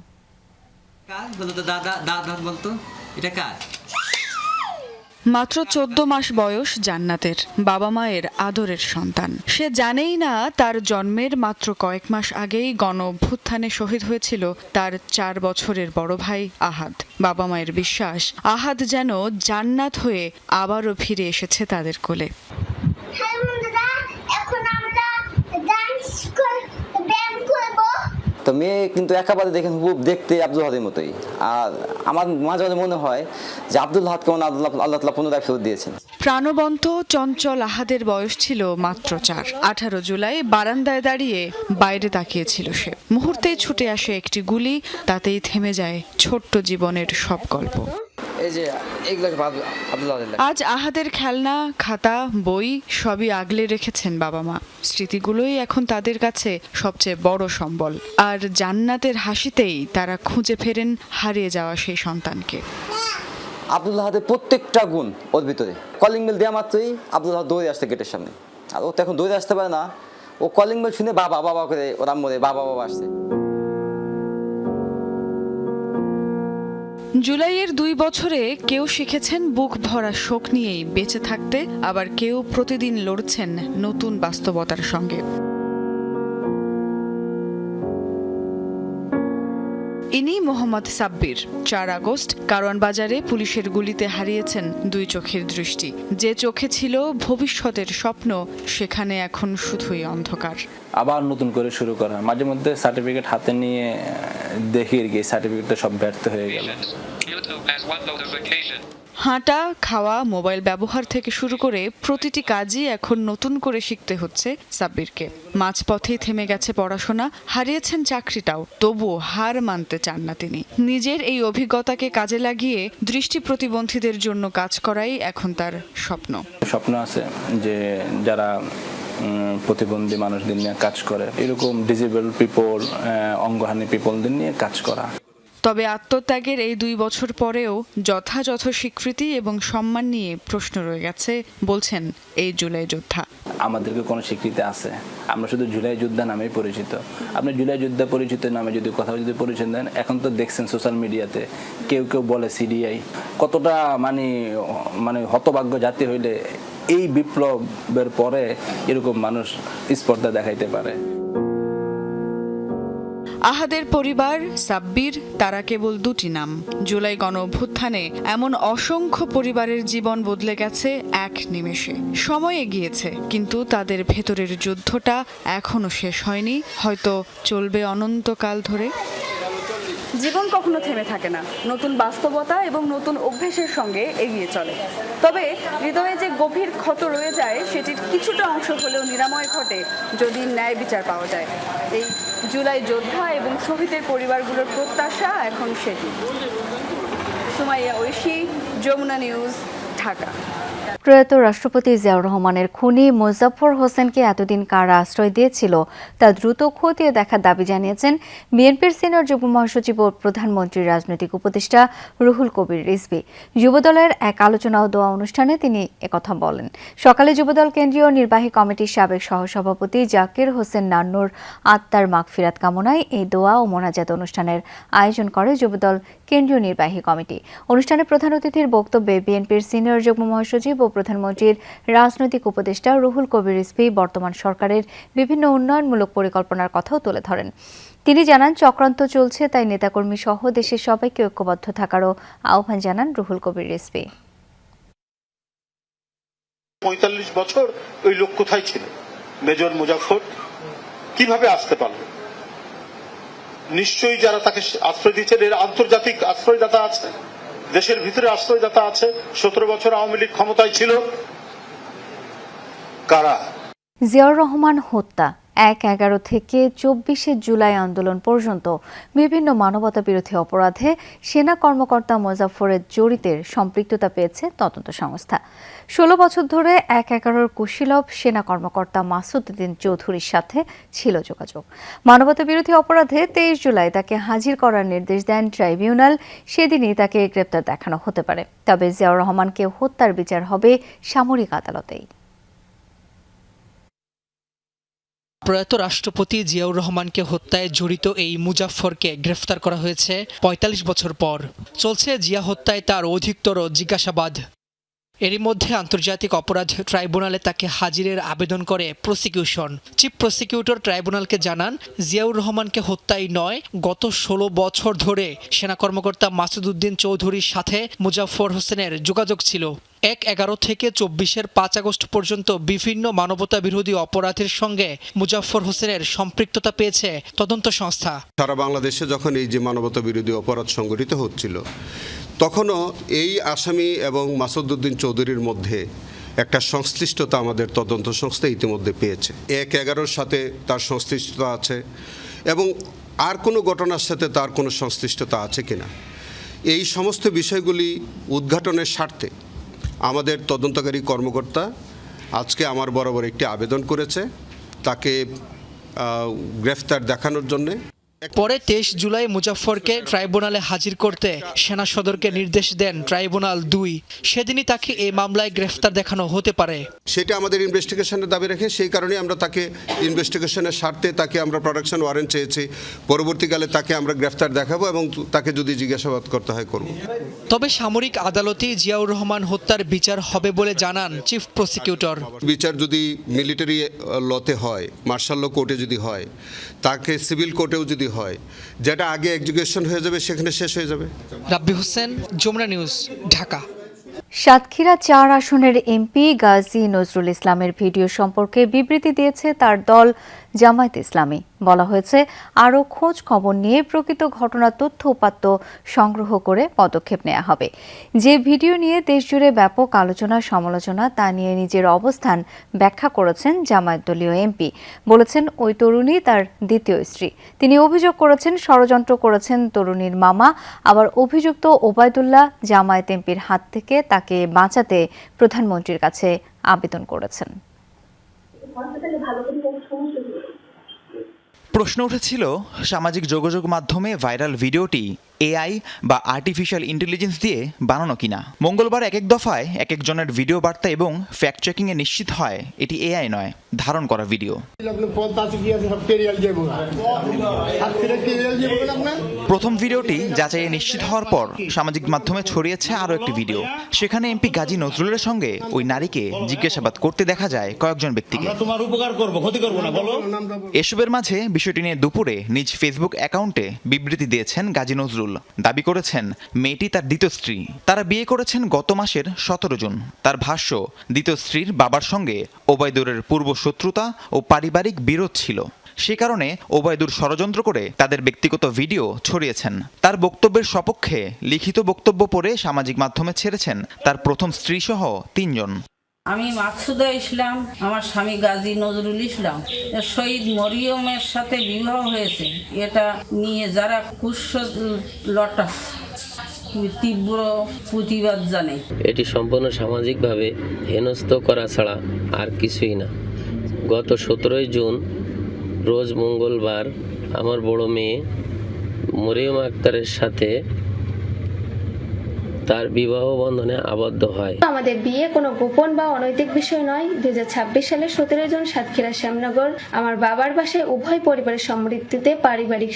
মাত্র 14 মাস বয়স জান্নাতের, বাবা মায়ের আদরের সন্তান। সে জানেই না তার জন্মের মাত্র কয়েক মাস আগেই গণ অভ্যুত্থানে শহীদ হয়েছিল তার 4 বছরের বড় ভাই আহাদ। বাবা মায়ের বিশ্বাস আহাদ যেন জান্নাত হয়ে আবারও ফিরে এসেছে তাদের কোলে। তো মেয়ে কিন্তু একেবারে দেখেন দেখতে আব্দুল হাদের মতোই। আর আমার মাঝে মাঝে মনে হয় যে আব্দুল হাদ কেমন আল্লাহ তাআলা পুনরায় ফেরত দিয়েছেন। প্রাণবন্ত চঞ্চল আহাদের বয়স ছিল মাত্র 4। 18 জুলাই বারান্দায় দাঁড়িয়ে বাইরে তাকিয়েছিল সে। মুহূর্তেই ছুটে আসে একটি গুলি, তাতেই থেমে যায় ছোট্ট জীবনের সব গল্প। আজ আহাদের খেলনা, খাতা, বই সবই আগলে রেখেছেন বাবা মা। স্মৃতিগুলোই এখন তাদের কাছে সবচেয়ে বড় সম্বল। আর জান্নাতের হাসিতেই তারা খুঁজে ফেরেন হারিয়ে যাওয়া সেই সন্তানকে। আব্দুল হাদের প্রত্যেকটা গুণ ওর ভিতরে। কলিং বেল দেওয়া মাত্রই আব্দুল হাদ দৌড়ে আসতে গেটের সামনে। আর ও তো এখন দৌড়ে আসতে পারে না, ও কলিং বেল শুনে বাবা বাবা করে ওর আম্মুরে বাবা বাবা আসছে। জুলাইয়ের 2 বছরে কেউ শিখেছেন বুক ভরা শোক নিয়েই বেঁচে থাকতে, আবার কেউ প্রতিদিন লড়ছেন নতুন বাস্তবতার সঙ্গে। ইনি মোহাম্মদ সাব্বির। 4 আগস্ট কারওয়ান বাজারে পুলিশের গুলিতে হারিয়েছেন 2 চোখের দৃষ্টি। যে চোখে ছিল ভবিষ্যতের স্বপ্ন, সেখানে এখন শুধুই অন্ধকার। আবার নতুন করে শুরু করা, মাঝে মধ্যে সার্টিফিকেট হাতে নিয়ে দেখি গিয়ে সার্টিফিকেটটা সব ব্যর্থ হয়ে গেল। হাঁটা, খাওয়া, মোবাইল ব্যবহার থেকে শুরু করে প্রতিটি কাজই এখন নতুন করে শিখতে হচ্ছে সাব্বিরকে। মাঝপথেই থেমে গেছে পড়াশোনা, হারিয়েছেন চাকরিটাও, তবুও হার মানতে চান না তিনি। নিজের এই অভিজ্ঞতাকে কাজে লাগিয়ে দৃষ্টি প্রতিবন্ধীদের জন্য কাজ করাই এখন তার স্বপ্ন আছে যে যারা প্রতিবন্ধী মানুষদের নিয়ে কাজ করে, এরকম ডিজেবল পিপল, অঙ্গহানি পিপলদের নিয়ে কাজ করা। তবে আত্মত্যাগের এই 2 বছর পরেও যথাযথ স্বীকৃতি এবং সম্মান নিয়ে প্রশ্ন রয়ে গেছে বলছেন এই জুলাই যোদ্ধা। আমাদেরকে কোনো স্বীকৃতি আছে? আমরা শুধু জুলাই যোদ্ধা নামেই পরিচিত। আপনি জুলাই যোদ্ধা পরিচিত নামে যদি কথা যদি পরিচয় দেন, এখন তো দেখছেন সোশ্যাল মিডিয়াতে কেউ কেউ বলে সিডিআই। কতটা মানে হতভাগ্য জাতি হইলে এই বিপ্লবের পরে এরকম মানুষ স্পর্ধা দেখাইতে পারে। আহাদের পরিবার, সাব্বির, তারা কেবল দুটি নাম। জুলাই গণঅভ্যুত্থানে এমন অসংখ্য পরিবারের জীবন বদলে গেছে এক নিমেষে। সময় এগিয়েছে, কিন্তু তাদের ভেতরের যুদ্ধটা এখনো শেষ হয়নি, হয়তো চলবে অনন্তকাল ধরে। জীবন কখনো থেমে থাকে না, নতুন বাস্তবতা এবং নতুন অভ্যেসের সঙ্গে এগিয়ে চলে। তবে হৃদয়ে যে গভীর ক্ষত রয়ে যায় সেটির কিছুটা অংশ হলেও নিরাময় ঘটে যদি ন্যায় বিচার পাওয়া যায়। এই জুলাই যোদ্ধা এবং শহীদের পরিবারগুলোর প্রত্যাশা এখন সেটি। সুমাইয়া ঐশী, যমুনা নিউজ, ঢাকা। প্রয়াত রাষ্ট্রপতি জিয়াউর রহমানের খুনি মোজাফফর হোসেনকে এতদিন কারা আশ্রয় দিয়েছিল তা দ্রুত খতিয়ে দেখার দাবি জানিয়েছেন বিএনপির সিনিয়র যুগ্ম মহাসচিব ও প্রধানমন্ত্রীর রাজনৈতিক উপদেষ্টা রুহুল কবির রিজভী। যুবদলের এক আলোচনা ও দোয়া অনুষ্ঠানে তিনি একথা বলেন। সকালে যুবদল কেন্দ্রীয় নির্বাহী কমিটির সাবেক সহসভাপতি জাকির হোসেন নান্নুর আত্মার মাগফিরাত কামনায় এই দোয়া ও মোনাজাত অনুষ্ঠানের আয়োজন করে যুবদল কেন্দ্রীয় নির্বাহী কমিটি। অনুষ্ঠানে প্রধান অতিথির বক্তব্যে বিএনপির সিনিয়র যুগ্ম মহাসচিব ও প্রধানমন্ত্রীর রাজনৈতিক উপদেষ্টা রুহুল কবির রিজভী বর্তমান সরকারের বিভিন্ন উন্নয়নমূলক পরিকল্পনার কথাও তুলে ধরেন। তিনি জানান, চক্রান্ত চলছে, তাই নেতাকর্মী সহ দেশের সবাইকে ঐক্যবদ্ধ থাকারও আহ্বান জানান রুহুল কবির রিজভী। ৪৫ বছর ওই লোক কোথায় ছিল? মেজর মুজাফফর কিভাবে আসতে পারল? নিশ্চয়ই যারা তাকে আশ্রয় দিচ্ছেন এর আন্তর্জাতিক আশ্রয়দাতা আছে, দেশের ভিতরে আশ্রয়দাতা আছে। ১৭ বছর আওয়ামী লীগ ক্ষমতায় ছিল। কারা? জিয়াউর রহমান হত্যা ১-১১ থেকে ২৪শে জুলাই আন্দোলন পর্যন্ত বিভিন্ন মানবতাবিরোধী অপরাধে সেনা কর্মকর্তা মোজাফফরের জড়িতের সম্পৃক্ততা পেয়েছে তদন্ত সংস্থা। ১৬ বছর ধরে ১-১১ কুশীলব সেনা কর্মকর্তা মাসুদ উদ্দিন চৌধুরীর সাথে ছিল যোগাযোগ। মানবতাবিরোধী অপরাধে ২৩ জুলাই তাকে হাজির করার নির্দেশ দেন ট্রাইব্যুনাল। সেদিনই তাকে গ্রেপ্তার দেখানো হতে পারে। তবে জিয়াউর রহমানকে হত্যার বিচার হবে সামরিক আদালতেই। প্রয়াত রাষ্ট্রপতি জিয়াউর রহমানকে হত্যায় জড়িত এই মুজাফফরকে গ্রেফতার করা হয়েছে ৪৫ বছর পর। চলছে জিয়া হত্যায় তার অধিকতর জিজ্ঞাসাবাদ। এরই মধ্যে আন্তর্জাতিক অপরাধ ট্রাইব্যুনালে তাকে হাজিরের আবেদন করে প্রসিকিউশন। চিফ প্রসিকিউটর ট্রাইব্যুনালকে জানান, জিয়াউর রহমানকে হত্যাই নয়, গত ১৬ বছর ধরে সেনা কর্মকর্তা মাসুদ উদ্দিন চৌধুরীর সাথে মুজাফফর হোসেনের যোগাযোগ ছিল। ১-১১ থেকে ২৪-এর ৫ আগস্ট পর্যন্ত বিভিন্ন মানবতা বিরোধী অপরাধের সঙ্গে মুজাফফর হোসেনের সম্পৃক্ততা পেয়েছে তদন্ত সংস্থা। সারা বাংলাদেশে যখন এই যে মানবতা বিরোধী অপরাধ সংগঠিত হচ্ছিল, তখনও এই আসামি এবং মাসুদ উদ্দিন চৌধুরীর মধ্যে একটা সংশ্লিষ্টতা আমাদের তদন্ত সংস্থা ইতিমধ্যে পেয়েছে। ১-১১-র সাথে তার সংশ্লিষ্টতা আছে এবং আর কোনো ঘটনার সাথে তার কোনো সংশ্লিষ্টতা আছে কিনা, এই সমস্ত বিষয়গুলি উদ্ঘাটনের স্বার্থে আমাদের তদন্তকারী কর্মকর্তা আজকে আমার বরাবর একটি আবেদন করেছে তাকে গ্রেফতার দেখানোর জন্যে। পরে ২৩ জুলাই মুজাফফরকে ট্রাইব্যুনালে হাজির করতে সেনা সদরকে নির্দেশ দেন ট্রাইব্যুনাল ২। সেদিনই তাকে এই মামলায় গ্রেফতার দেখানো হতে পারে। সেটা আমাদের ইনভেস্টিগেশনের দাবি রেখে সেই কারণে আমরা তাকে ইনভেস্টিগেশনের স্বার্থে তাকে আমরা প্রোডাকশন ওয়ারেন্ট চেয়েছি। পরবর্তীকালে তাকে আমরা গ্রেফতার দেখাবো এবং তাকে যদি জিজ্ঞাসাবাদ করতে হয় করব। তবে সামরিক আদালতেই জিয়াউর রহমান হত্যার বিচার হবে বলে জানান চিফ প্রসিকিউটর। বিচার যদি মিলিটারি লতে হয়, মার্শাল ল কোর্টে যদি হয়, তাকে সিভিল কোর্টেও যদি হয়, যেটা আগে এক্সিকিউশন হয়ে যাবে সেখানে শেষ হয়ে যাবে। রাব্বি হোসেন, যমুনা নিউজ, ঢাকা। সাতক্ষীরা ৪ আসনের এমপি গাজী নজরুল ইসলামের ভিডিও সম্পর্কে বিবৃতি দিয়েছে তার দল জামায়াত ইসলামী। বলা হয়েছে, আরও খোঁজ খবর নিয়ে প্রকৃত ঘটনার তথ্য উপাত্ত সংগ্রহ করে পদক্ষেপ নেওয়া হবে। যে ভিডিও নিয়ে দেশজুড়ে ব্যাপক আলোচনা সমালোচনা, তা নিয়ে নিজের অবস্থান ব্যাখ্যা করেছেন জামায়াত দলীয় এমপি। বলেছেন, ওই তরুণী তার দ্বিতীয় স্ত্রী। তিনি অভিযোগ করেছেন ষড়যন্ত্র করেছেন তরুণীর মামা। আবার অভিযুক্ত ওবায়দুল্লাহ জামায়াত এমপির হাত থেকে তাকে বাঁচাতে প্রধানমন্ত্রীর কাছে আবেদন করেছেন। প্রশ্ন উঠেছিল সামাজিক যোগাযোগ মাধ্যমে ভাইরাল ভিডিওটি এআই বা আর্টিফিশিয়াল ইন্টেলিজেন্স দিয়ে বানানো কিনা। মঙ্গলবার এক এক দফায় এক একজনের ভিডিও বার্তা এবং ফ্যাক্ট চেকিংয়ে নিশ্চিত হয় এটি এআই নয়, ধারণ করা ভিডিও। প্রথম ভিডিওটি যাচাইয়ে নিশ্চিত হওয়ার পর সামাজিক মাধ্যমে ছড়িয়েছে আরও একটি ভিডিও। সেখানে এমপি গাজী নজরুলের সঙ্গে ওই নারীকে জিজ্ঞাসাবাদ করতে দেখা যায় কয়েকজন ব্যক্তিকে। এসবের মাঝে বিষয়টি নিয়ে দুপুরে নিজ ফেসবুক অ্যাকাউন্টে বিবৃতি দিয়েছেন গাজী নজরুল। দাবি করেছেন মেয়েটি তার দ্বিতীয় স্ত্রী। তারা বিয়ে করেছেন গত মাসের 17 জুন। তার ভাষ্য, দ্বিতীয় স্ত্রীর বাবার সঙ্গে ওবায়দুরের পূর্ব শত্রুতা ও পারিবারিক বিরোধ ছিল। সে কারণে ওবায়দুর ষড়যন্ত্র করে তাদের ব্যক্তিগত ভিডিও ছড়িয়েছেন। তার বক্তব্যের সপক্ষে লিখিত বক্তব্য পড়ে সামাজিক মাধ্যমে ছেড়েছেন তার প্রথম স্ত্রী সহ 3 জন। আমি মাকসুদা ইসলাম, আমার স্বামী গাজী নজরুল ইসলাম, শহীদ মরিয়মের সাথে বিবাহ হয়েছে। এটা নিয়ে যারা কুৎসলটা তীব্র প্রতিবাদ জানাই। এটি সম্পূর্ণ সামাজিকভাবে হেনস্থ করা ছাড়া আর কিছুই না। গত 17 জুন রোজ মঙ্গলবার আমার বড় মেয়ে মরিয়ম আক্তারের সাথে তার বিবাহ বন্ধনে আবদ্ধ হয়। আমাদের বিয়ে কোনো গোপন বা অনৈতিক বিষয় নয়। 2026 সালের 17 জুন সাতক্ষীরা শ্যামনগর আমার বাবার বাসায় উভয় পরিবারের সম্মতিতে পারিবারিক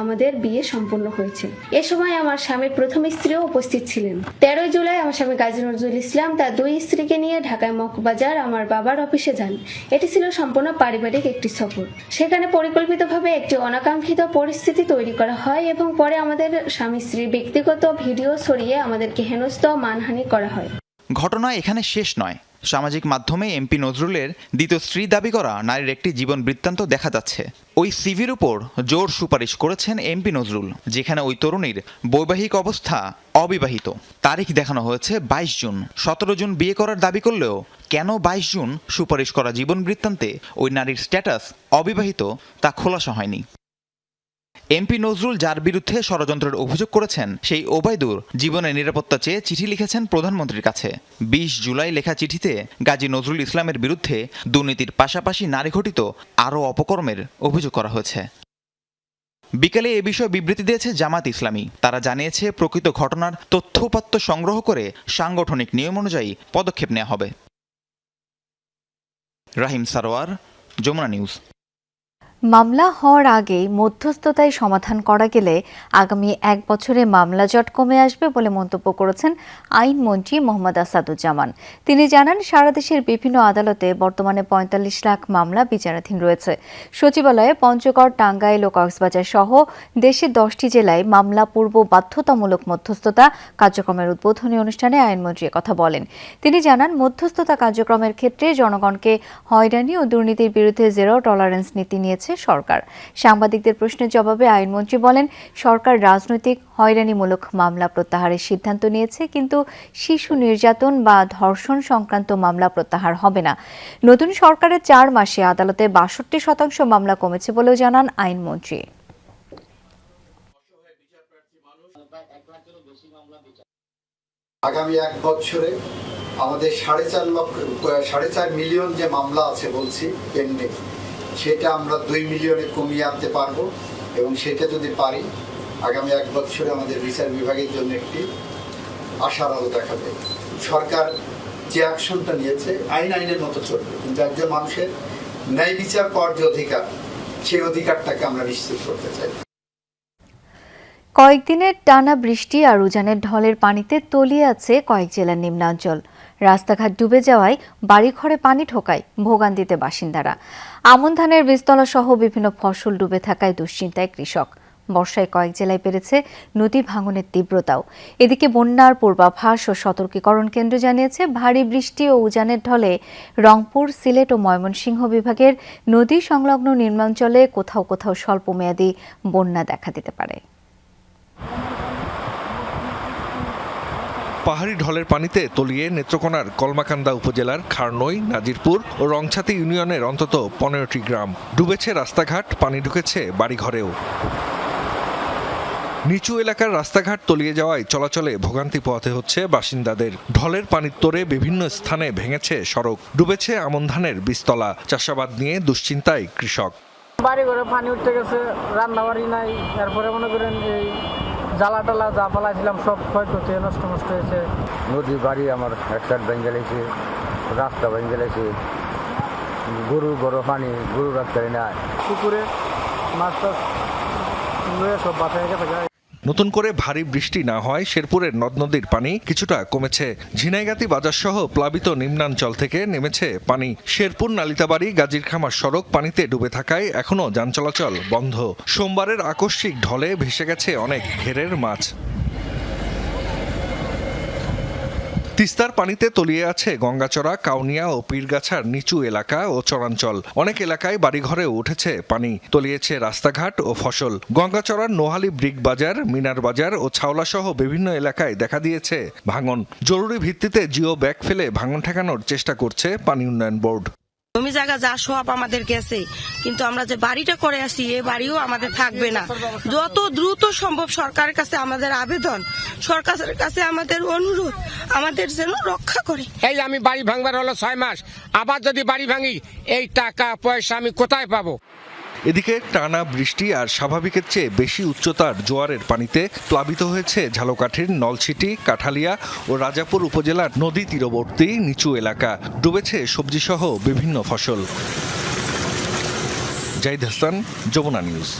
আমাদের বিয়ে সম্পন্ন হয়েছে। এ সময় আমার স্বামীর প্রথম স্ত্রীও উপস্থিত ছিলেন। 13 জুলাই আমার স্বামী গাজী নজরুল ইসলাম তার 2 স্ত্রীকে নিয়ে ঢাকায় মগবাজার আমার বাবার অফিসে যান। এটি ছিল সম্পূর্ণ পারিবারিক একটি সফর। সেখানে পরিকল্পিতভাবে একটি অনাকাঙ্ক্ষিত পরিস্থিতি তৈরি করা হয় এবং পরে আমাদের স্বামী স্ত্রীর ব্যক্তিগত ভিডিও ছড়িয়ে আমাদের হেনস্থ মানহানি করা হয়। ঘটনা এখানে শেষ নয়। সামাজিক মাধ্যমে এমপি নজরুলের দ্বিতীয় স্ত্রী দাবি করা নারীর একটি জীবন বৃত্তান্ত দেখা যাচ্ছে। ওই সিভির উপর জোর সুপারিশ করেছেন এমপি নজরুল, যেখানে ওই তরুণীর বৈবাহিক অবস্থা অবিবাহিত। তারিখ দেখানো হয়েছে 22 জুন। 17 জুন বিয়ে করার দাবি করলেও কেন 22 জুন সুপারিশ করা জীবন বৃত্তান্তে ওই নারীর স্ট্যাটাস অবিবাহিত তা খোলাসা হয়নি। এমপি নজরুল যার বিরুদ্ধে ষড়যন্ত্রের অভিযোগ করেছেন সেই ওবায়দুর জীবনের নিরাপত্তা চেয়ে চিঠি লিখেছেন প্রধানমন্ত্রীর কাছে। 20 জুলাই লেখা চিঠিতে গাজী নজরুল ইসলামের বিরুদ্ধে দুর্নীতির পাশাপাশি নারী ঘটিত আরও অপকর্মের অভিযোগ করা হয়েছে। বিকেলে এ বিষয়ে বিবৃতি দিয়েছে জামাত ইসলামী। তারা জানিয়েছে প্রকৃত ঘটনার তথ্য-উপাত্ত সংগ্রহ করে সাংগঠনিক নিয়ম অনুযায়ী পদক্ষেপ নেওয়া হবে। রাহিম সারোয়ার, যমুনা নিউজ। মামলা হওয়ার আগেই মধ্যস্থতায় সমাধান করা গেলে আগামী 1 বছরে মামলা জট কমে আসবে বলে মন্তব্য করেছেন আইনমন্ত্রী মোহাম্মদ আসাদুজ্জামান। তিনি জানান, সারা দেশের বিভিন্ন আদালতে বর্তমানে 45 লাখ মামলা বিচারাধীন রয়েছে। সচিবালয়ে পঞ্চগড়, টাঙ্গাইল ও কক্সবাজার সহ দেশের 10টি জেলায় মামলা পূর্ব বাধ্যতামূলক মধ্যস্থতা কার্যক্রমের উদ্বোধনী অনুষ্ঠানে আইনমন্ত্রী কথা বলেন। তিনি জানান, মধ্যস্থতা কার্যক্রমের ক্ষেত্রে জনগণকে হয়রানি ও দুর্নীতির বিরুদ্ধে জিরো টলারেন্স নীতি নিয়েছে সরকার। সাংবাদিকদের প্রশ্নের জবাবে আইনমন্ত্রী বলেন, সরকার রাজনৈতিক হয়রানিমূলক মামলা প্রত্যাহারের সিদ্ধান্ত নিয়েছে, কিন্তু শিশু নির্যাতন বা ধর্ষণ সংক্রান্ত মামলা প্রত্যাহার হবে না। নতুন সরকারের 4 মাসে আদালতে 62% মামলা কমেছে বলেও জানান আইনমন্ত্রী। আগামী 1 বছরে আমাদের 4.5 মিলিয়ন যে মামলা আছে বলছি পেন্ডিং, সেটা আমরা 2 মিলিয়নে কমিয়ে আনতে পারবো এবং সেটা যদি পারি আগামী 1 বছরে আমাদের বিচার বিভাগের জন্য একটি আশার আলো দেখা দেবে। সরকার যে অ্যাকশনটা নিয়েছে আইনের মতো চলবে, কিন্তু একজন মানুষের ন্যায় বিচার পাওয়ার যে অধিকার, সেই অধিকারটাকে আমরা নিশ্চিত করতে চাই। কয়েকদিনের টানা বৃষ্টি আর উজানের ঢলের পানিতে তলিয়ে আছে কয়েক জেলার নিম্নাঞ্চল। রাস্তাঘাট ডুবে যাওয়ায় বাড়িঘরে পানি ঢোকায় ভোগান্তিতে বাসিন্দারা। আমন ধানের বীজতলা সহ বিভিন্ন ফসল ডুবে থাকায় দুশ্চিন্তায় কৃষক। বর্ষায় কয়েক জেলায় বেড়েছে নদী ভাঙনের তীব্রতাও। এদিকে বন্যার পূর্বাভাস ও সতর্কীকরণ কেন্দ্র জানিয়েছে, ভারী বৃষ্টি ও উজানের ঢলে রংপুর, সিলেট ও ময়মনসিংহ বিভাগের নদী সংলগ্ন নিম্নাঞ্চলে কোথাও কোথাও স্বল্পমেয়াদী বন্যা দেখা দিতে পারে। পাহাড়ি ঢলের পানিতে তলিয়ে নেত্রকোনার কলমাকান্দা উপজেলার খারনই, নাজিরপুর ও রংছাতি ইউনিয়নের অন্তত 15টি গ্রাম। ডুবেছে রাস্তাঘাট, পানি ঢুকেছে বাড়িঘরেও। নিচু এলাকার রাস্তাঘাট তলিয়ে যাওয়ায় চলাচলে ভোগান্তি পোহাতে হচ্ছে বাসিন্দাদের। ঢলের পানির তোড়ে বিভিন্ন স্থানে ভেঙেছে সড়ক, ডুবেছে আমন ধানের বীজতলা। চাষাবাদ নিয়ে দুশ্চিন্তায় কৃষক। বাড়ি ঘরে পানি উঠতে গেছে, রান্না বাড়ি নাই, এরপরে মনে করেন এই জ্বালা টালা যা পালাইছিলাম সব ক্ষয়ক্ষতি নষ্ট হয়েছে। নদী বাড়ি আমার এক সাইড ভেঙে গেছে, রাস্তা ভেঙে গেছে, গরু পানি গরু রাখতে না, পুকুরে মাছ টাছ সব বাঁচায় গেছে। নতুন করে ভারী বৃষ্টি না হয় শেরপুরের নদ নদীর পানি কিছুটা কমেছে। ঝিনাইগাতি বাজার সহ প্লাবিত নিম্নাঞ্চল থেকে নেমেছে পানি। শেরপুর নালিতাবাড়ি গাজীরখামার সড়ক পানিতে ডুবে থাকায় এখনো যান চলাচল বন্ধ। সোমবারের আকস্মিক ঢলে ভেসে গেছে অনেক ঘেরের মাছ। তিস্তার পানিতে তলিয়ে আছে গঙ্গাচড়া, কাউনিয়া ও পীরগাছার নিচু এলাকা ও চরাঞ্চল। অনেক এলাকায় বাড়িঘরেও উঠেছে পানি, তলিয়েছে রাস্তাঘাট ও ফসল। গঙ্গাচড়ার নোহালী ব্রিক বাজার, মিনার বাজার ও ছাওলা সহ বিভিন্ন এলাকায় দেখা দিয়েছে ভাঙন। জরুরি ভিত্তিতে জিও ব্যাগ ফেলে ভাঙন ঠেকানোর চেষ্টা করছে পানি উন্নয়ন বোর্ড। জমি জায়গা যা সব আমাদের গেছে, কিন্তু আমরা যে বাড়িটা করে আসি এই বাড়িও আমাদের থাকবে না। যত দ্রুত সম্ভব সরকারের কাছে আমাদের আবেদন, সরকারের কাছে আমাদের অনুরোধ, আমাদের যেন রক্ষা করে। এই আমি বাড়ি ভাঙবার হলো 6 মাস, আবার যদি বাড়ি ভাঙি এই টাকা পয়সা আমি কোথায় পাবো? এদিকে টানা বৃষ্টি আর স্বাভাবিকের চেয়ে বেশি উচ্চতার জোয়ারের পানিতে প্লাবিত হয়েছে ঝালকাঠির নলছিটি, কাঠালিয়া ও রাজাপুর উপজেলার নদী তীরবর্তী নিচু এলাকা। ডুবেছে সবজিসহ বিভিন্ন ফসল। জাহিদ হাসান, যমুনা নিউজ।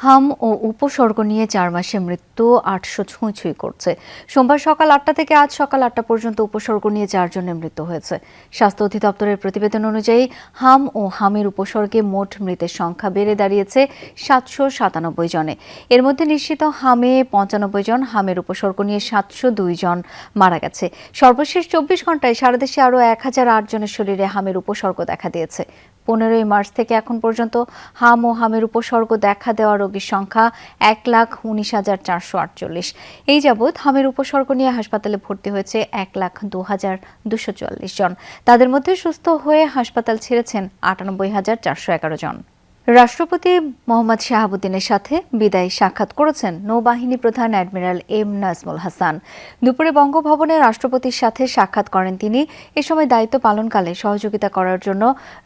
হাম ও উপসর্গ নিয়ে 4 মাসে মৃত্যু 800 ছুঁই করছে। সোমবার সকাল 8টা থেকে আজ সকাল 8টা পর্যন্ত উপসর্গ নিয়ে 4 জনের মৃত্যু হয়েছে। স্বাস্থ্য অধিদপ্তরের প্রতিবেদন অনুযায়ী হাম ও হামের উপসর্গে মোট মৃতের সংখ্যা বেড়ে দাঁড়িয়েছে 797 জনে। এর মধ্যে নিশ্চিত হামে 95 জন, হামের উপসর্গ নিয়ে 702 জন মারা গেছে। সর্বশেষ 24 ঘন্টায় সারা দেশে আরও 1008 জনের শরীরে হামের উপসর্গ দেখা দিয়েছে। 15 মার্চ থেকে এখন পর্যন্ত হাম ও হামের উপসর্গ দেখা দেওয়া রোগীর সংখ্যা 1,19,448। এই যাবৎ হামের উপসর্গ নিয়ে হাসপাতালে ভর্তি হয়েছে 1,02,244 জন। তাদের মধ্যে সুস্থ হয়ে হাসপাতাল ছেড়েছেন 98,411 জন। রাষ্ট্রপতি মোহাম্মদ শাহাবুদ্দিনের সাথে বিদায়ী সাক্ষাৎ করেছেন নৌবাহিনী প্রধান অ্যাডমিরাল এম নাজমুল হাসান। দুপুরে বঙ্গভবনে রাষ্ট্রপতির সাথে সাক্ষাৎ করেন তিনি। এ সময় দায়িত্ব পালনকালে সহযোগিতা করার জন্য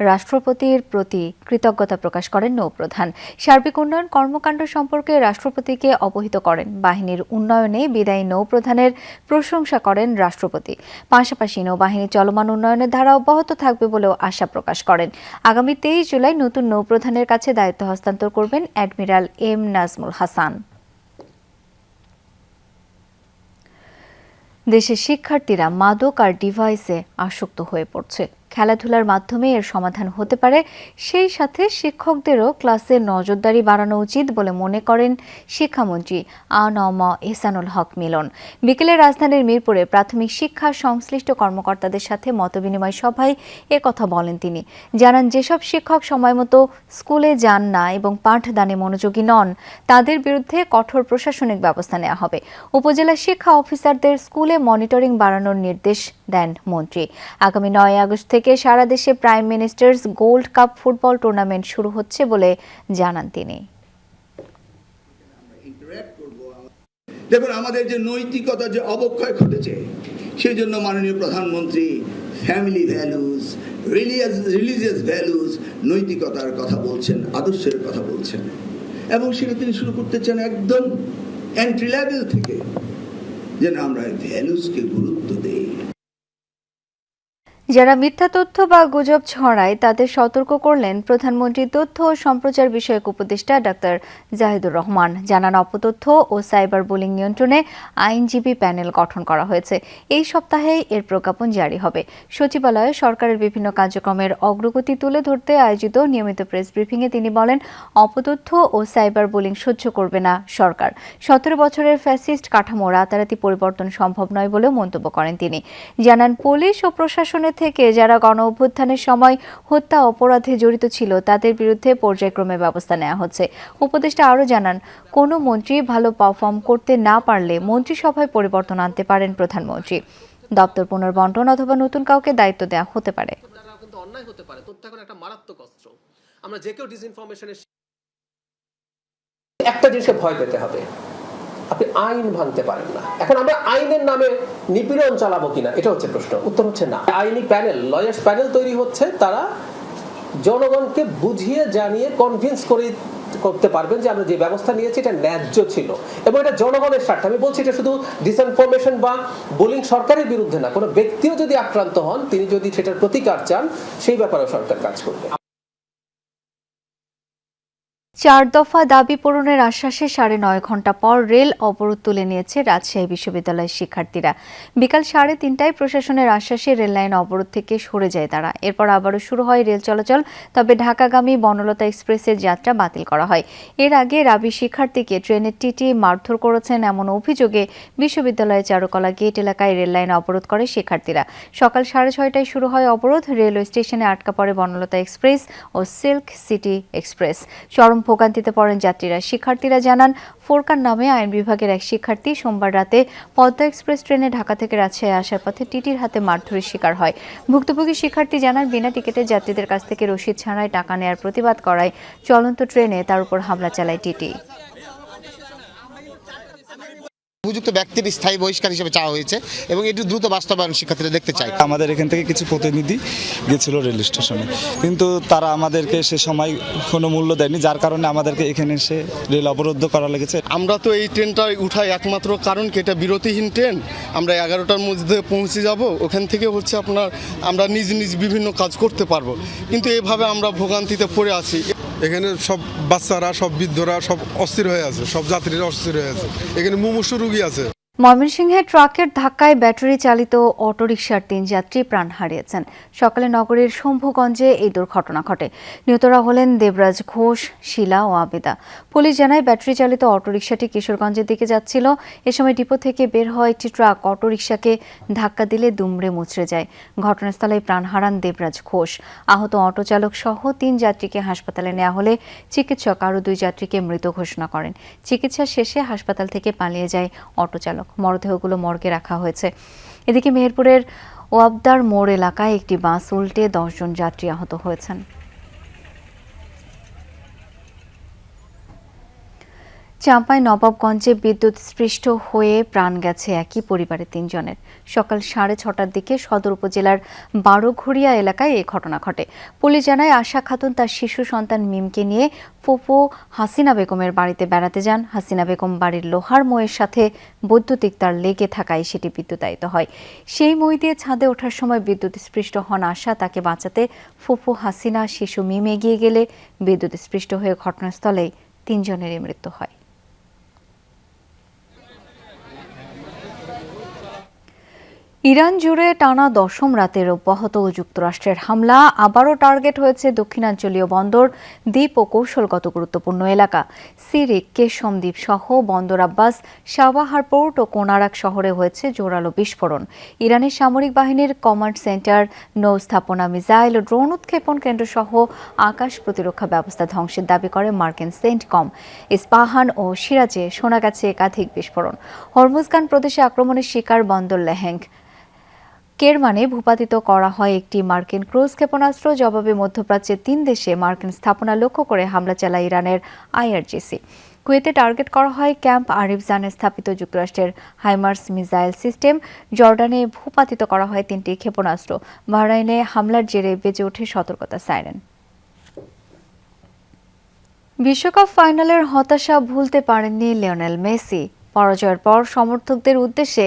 রাষ্ট্রপতির প্রতি কৃতজ্ঞতা প্রকাশ করেন নৌপ্রধান। সার্বিক উন্নয়ন কর্মকাণ্ড সম্পর্কে রাষ্ট্রপতিকে অবহিত করেন। বাহিনীর উন্নয়নে বিদায়ী নৌপ্রধানের প্রশংসা করেন রাষ্ট্রপতি। পাশাপাশি নৌবাহিনী চলমান উন্নয়নের ধারা অব্যাহত থাকবে বলেও আশা প্রকাশ করেন। আগামী 23 জুলাই নতুন নৌপ্রধানের কাছে দায়িত্ব হস্তান্তর করবেন অ্যাডমিরাল এম নাজমুল হাসান। দেশের শিক্ষার্থীরা মাদক আর ডিভাইসে আসক্ত হয়ে পড়ছে। খেলাধুলার মাধ্যমে এর সমাধান হতে পারে, সেই সাথে শিক্ষকদেরও ক্লাসে নজরদারি বাড়ানো উচিত বলে মনে করেন শিক্ষামন্ত্রী আ.ন.ম এহসানুল হক মিলন। বিকেলে রাজধানীর মিরপুরে প্রাথমিক শিক্ষা সংশ্লিষ্ট কর্মকর্তাদের সাথে মতবিনিময় সভায় কথা বলেন তিনি। জানান, যেসব শিক্ষক সময়মতো স্কুলে যান না এবং পাঠদানে মনোযোগী নন, তাদের বিরুদ্ধে কঠোর প্রশাসনিক ব্যবস্থা নেওয়া হবে। উপজেলা শিক্ষা অফিসারদের স্কুলে মনিটরিং বাড়ানোর নির্দেশ দেন মন্ত্রী। আগামী 9 আগস্ট থেকে সারা দেশে prime ministers gold cup football tournament শুরু হচ্ছে বলে জানান তিনি। দেখুন, আমাদের যে নৈতিকতা যে অবক্ষয় ঘটেছে, সেই জন্য মাননীয় প্রধানমন্ত্রী ফ্যামিলি ভ্যালুজ, রিলিজিয়াস ভ্যালুজ, নৈতিকতার কথা বলছেন, আদর্শের কথা বলছেন, এবং সেটা তিনি শুরু করতে চান একদম এন্ট্রি লেভেল থেকে, যেন আমরা ভ্যালুজকে গুরুত্ব দেই। যারা মিথ্যা তথ্য বা গুজব ছড়ায় তাদের সতর্ক করলেন প্রধানমন্ত্রীর তথ্য ও সম্প্রচার বিষয়ক উপদেষ্টা ডাক্তার জাহিদুর রহমান। জানান, অপতথ্য ও সাইবার বুলিং নিয়ন্ত্রণে আইনজীবী প্যানেল গঠন করা হয়েছে। এই সপ্তাহেই এর প্রজ্ঞাপন জারি হবে। সচিবালয়ে সরকারের বিভিন্ন কার্যক্রমের অগ্রগতি তুলে ধরতে আয়োজিত নিয়মিত প্রেস ব্রিফিংয়ে তিনি বলেন, অপতথ্য ও সাইবার বুলিং সহ্য করবে না সরকার। 17 বছরের ফ্যাসিস্ট কাঠামো রাতারাতি পরিবর্তন সম্ভব নয় বলেও মন্তব্য করেন তিনি। জানান, পুলিশ ও প্রশাসনের থেকে যারা গণ অভ্যুত্থানের সময় হত্যা অপরাধে জড়িত ছিল তাদের বিরুদ্ধে পর্যায়ক্রমে ব্যবস্থা নেওয়া হচ্ছে। উপদেষ্টা আরও জানান, কোনো মন্ত্রী ভালো পারফর্ম করতে না পারলে মন্ত্রিসভায় পরিবর্তন আনতে পারেন প্রধানমন্ত্রী। দপ্তর পুনর্বন্টন অথবা নতুন কাউকে দায়িত্ব দেওয়া হতে পারে। অন্যায় হতে পারে, তথ্য এখন একটা মারাত্মক অস্ত্র। আমরা যে কেউ ডিসইনফরমেশনের একটা জিনিসকে ভয় পেতে হবে, আপনি আইন ভাঙতে পারেন না। এখন আমরা আইনের নামে নিপীড়ন চালাবো কিনা, এটা হচ্ছে প্রশ্ন। উত্তর হচ্ছে না। আইনি প্যানেল, লয়ার্স প্যানেল তৈরি হচ্ছে, তারা জনগণকে বুঝিয়ে জানিয়ে কনভিন্স করে করতে পারবেন যে আমরা যে ব্যবস্থা নিয়েছি এটা ন্যায্য ছিল এবং এটা জনগণের স্বার্থে। আমি বলছি এটা শুধু ডিসইনফরমেশন বা বুলিং সরকারের বিরুদ্ধে না, কোনো ব্যক্তিও যদি আক্রান্ত হন, তিনি যদি সেটার প্রতিকার চান, সেই ব্যাপারেও সরকার কাজ করবে। 4 দফা দাবি পূরণের আশ্বাসে 9.5 ঘন্টা পর রেল অবরোধ তুলে নিয়েছে রাজশাহী বিশ্ববিদ্যালয়ের শিক্ষার্থীরা। বিকাল 3:30টায় প্রশাসনের আশ্বাসে রেল লাইন অবরোধ থেকে সরে যায় তারা। এরপর আবারও শুরু হয় রেল চলাচল, তবে ঢাকাগামী বনলতা এক্সপ্রেসের যাত্রা বাতিল করা হয়। এর আগে রাবি শিক্ষার্থীকে ট্রেনের টিটি মারধর করেছেন এমন অভিযোগে বিশ্ববিদ্যালয়ের চারুকলা গেট এলাকায় রেল লাইন অবরোধ করে শিক্ষার্থীরা। সকাল 6:30টায় শুরু হয় অবরোধ। রেলওয়ে স্টেশনে আটকা পড়ে বনলতা এক্সপ্রেস ও সিল্ক সিটি এক্সপ্রেস। চরম ভোগান্তিতে পড়েন যাত্রীরা। শিক্ষার্থীরা জানান, ফোরকান নামে আইন বিভাগের এক শিক্ষার্থী সোমবার রাতে পদ্মা এক্সপ্রেস ট্রেনে ঢাকা থেকে রাজশাহী আসার পথে টিটির হাতে মারধরের শিকার হয়। ভুক্তভোগী শিক্ষার্থী জানান, বিনা টিকিটের যাত্রীদের কাছ থেকে রসিদ ছাড়াই টাকা নেয়ার প্রতিবাদ করায় চলন্ত ট্রেনে তার উপর হামলা চালায় টিটি। উপযুক্ত ব্যক্তির স্থায়ী বহিষ্কার হিসেবে চাওয়া হয়েছে এবং এটি দ্রুত বাস্তবায়ন শিক্ষার্থীরা দেখতে চায়। আমাদের এখান থেকে কিছু প্রতিনিধি গেছিল রেল স্টেশনে, কিন্তু তারা আমাদেরকে সে সময় কোনো মূল্য দেয়নি, যার কারণে আমাদেরকে এখানে এসে রেল অবরুদ্ধ করা লেগেছে। আমরা তো এই ট্রেনটা উঠাই একমাত্র কারণ কি এটা বিরতিহীন ট্রেন। আমরা 11টার মধ্যে পৌঁছে যাব, ওখান থেকে হচ্ছে আপনার আমরা নিজ নিজ বিভিন্ন কাজ করতে পারবো, কিন্তু এভাবে আমরা ভোগান্তিতে পড়ে আছি। এখানে সব বাচ্চারা, সব বৃদ্ধরা সব অস্থির হয়ে আছে, সব যাত্রীরা অস্থির হয়ে আছে, এখানে মুমূর্ষু রোগী আছে। ময়মনসিংহে ট্রাকের ধাক্কায় ব্যাটারি চালিত অটোরিকশার 3 যাত্রী প্রাণ হারিয়েছেন। সকালে নগরীর শম্ভুগঞ্জে এই দুর্ঘটনা ঘটে। নিহতরা হলেন দেবরাজ ঘোষ, শিলা ও আবেদা। পুলিশ জানায়, ব্যাটারি চালিত অটোরিকশাটি কিশোরগঞ্জের দিকে যাচ্ছিল। এ সময় ডিপো থেকে বের হওয়া একটি ট্রাক অটোরিকশাকে ধাক্কা দিলে দুমড়ে মুচড়ে যায়। ঘটনাস্থলে প্রাণ হারান দেবরাজ ঘোষ। আহত অটোচালক সহ 3 যাত্রীকে হাসপাতালে নেওয়া হলে চিকিৎসক আরও 2 যাত্রীকে মৃত ঘোষণা করেন। চিকিৎসা শেষে হাসপাতাল থেকে পালিয়ে যায় অটোচালক। মরদেহগুলো মর্গে রাখা হয়েছে। এদিকে মেহেরপুরের ওয়াবদার মোড় এলাকায় একটি বাস উল্টে 10 জন যাত্রী আহত হয়েছেন। চাঁপাই নবাবগঞ্জে বিদ্যুৎ স্পৃষ্ট হয়ে প্রাণ গেছে একই পরিবারের 3 জনের। সকাল 6:30টার দিকে সদর উপজেলার বারোঘড়িয়া এলাকায় এই ঘটনা ঘটে। পুলিশ জানায়, আশা খাতুন তার শিশু সন্তান মিমকে নিয়ে ফুফু হাসিনা বেগমের বাড়িতে বেড়াতে যান। হাসিনা বেগম বাড়ির লোহার মইয়ের সাথে বৈদ্যুতিক তার লেগে থাকায় সেটি বিদ্যুতায়িত হয়। সেই মই দিয়ে ছাদে ওঠার সময় বিদ্যুৎ স্পৃষ্ট হন আশা। তাকে বাঁচাতে ফুফু হাসিনা শিশু মিম এগিয়ে গেলে বিদ্যুৎ স্পৃষ্ট হয়ে ঘটনাস্থলেই 3 জনেরই মৃত্যু হয়। ইরান জুড়ে টানা 10ম রাতের অব্যাহত যুক্তরাষ্ট্রের হামলা আবারও টার্গেট হয়েছে দক্ষিণাঞ্চলীয় বন্দর, দ্বীপ ও কৌশলগত গুরুত্বপূর্ণ এলাকা। সিরিক, কেশম দ্বীপ সহ বন্দর আব্বাস, সাবাহার পোর্ট ও কোনারাক শহরে হয়েছে জোরালো বিস্ফোরণ। ইরানের সামরিক বাহিনীর কমান্ড সেন্টার, নৌ স্থাপনা, মিসাইল ও ড্রোন উৎক্ষেপণ কেন্দ্র সহ আকাশ প্রতিরক্ষা ব্যবস্থা ধ্বংসের দাবি করে মার্কিন সেন্টকম। ইস্পাহান ও সিরাজে শোনা গেছে একাধিক বিস্ফোরণ। হরমুজগান প্রদেশে আক্রমণের শিকার বন্দর লেহেং। কেরমানে ভূপাতিত করা হয় একটি মার্কিন ক্রুজ ক্ষেপণাস্ত্র। জবাবে মধ্যপ্রাচ্যের 3 দেশে মার্কিন স্থাপনা লক্ষ্য করে হামলা চালায় ইরানের আইআরজিসি। কুয়েতে টার্গেট করা হয় ক্যাম্প আরিফজানে স্থাপিত যুক্তরাষ্ট্রের হাইমার্স মিসাইল সিস্টেম। জর্ডানে ভূপাতিত করা হয় 3টি ক্ষেপণাস্ত্র। বাহরাইনে হামলার জেরে বেজে ওঠে সতর্কতা সাইরেন। বিশ্বকাপ ফাইনালের হতাশা ভুলতে পারেননি লিওনেল মেসি। পরাজয়ের পর সমর্থকদের উদ্দেশ্যে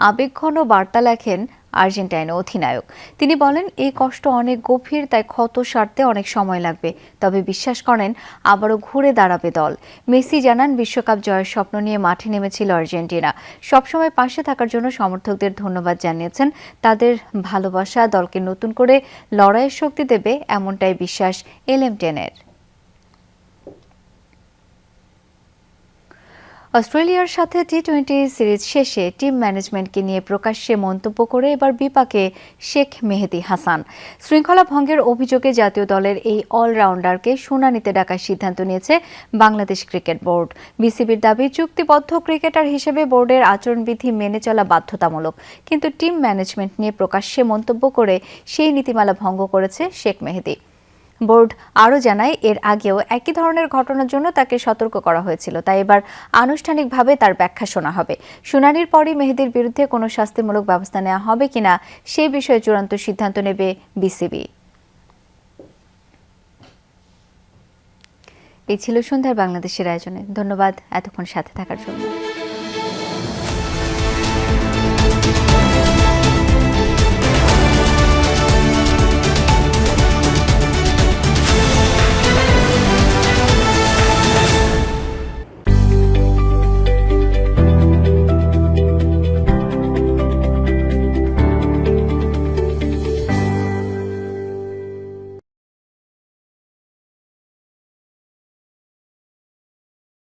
আবেগঘন বার্তা লেখেন আর্জেন্টাইন অধিনায়ক। তিনি বলেন, এই কষ্ট অনেক গভীর, তাই ক্ষত সারতে অনেক সময় লাগবে, তবে বিশ্বাস করেন আবারও ঘুরে দাঁড়াবে দল। মেসি জানান, বিশ্বকাপ জয়ের স্বপ্ন নিয়ে মাঠে নেমেছিল আর্জেন্টিনা। সবসময় পাশে থাকার জন্য সমর্থকদের ধন্যবাদ জানিয়েছেন। তাদের ভালোবাসা দলকে নতুন করে লড়াইয়ের শক্তি দেবে, এমনটাই বিশ্বাস এলএম10-এর। অস্ট্রেলিয়ার সাথে টি-20 সিরিজ শেষে টিম ম্যানেজমেন্টকে নিয়ে প্রকাশ্যে মন্তব্য করে এবার বিপাকে শেখ মেহেদী হাসান। শৃঙ্খলা ভঙ্গের অভিযোগে জাতীয় দলের এই অলরাউন্ডারকে শুনানিতে ডাকার সিদ্ধান্ত নিয়েছে বাংলাদেশ ক্রিকেট বোর্ড। বিসিবির দাবি, চুক্তিবদ্ধ ক্রিকেটার হিসেবে বোর্ডের আচরণবিধি মেনে চলা বাধ্যতামূলক, কিন্তু টিম ম্যানেজমেন্ট নিয়ে প্রকাশ্যে মন্তব্য করে সেই নীতিমালা ভঙ্গ করেছে শেখ মেহেদী। বোর্ড আরও জানায়, এর আগেও একই ধরনের ঘটনার জন্য তাকে সতর্ক করা হয়েছিল, তাই এবার আনুষ্ঠানিকভাবে তার ব্যাখ্যা শোনা হবে। শুনানির পরই মেহেদীর বিরুদ্ধে কোনো শাস্তিমূলক ব্যবস্থা নেওয়া হবে কিনা সেই বিষয়ে চূড়ান্ত সিদ্ধান্ত নেবে বিসিবি। এই ছিল সন্ধ্যার বাংলাদেশের আয়োজনে। ধন্যবাদ এতক্ষণ সাথে থাকার জন্য।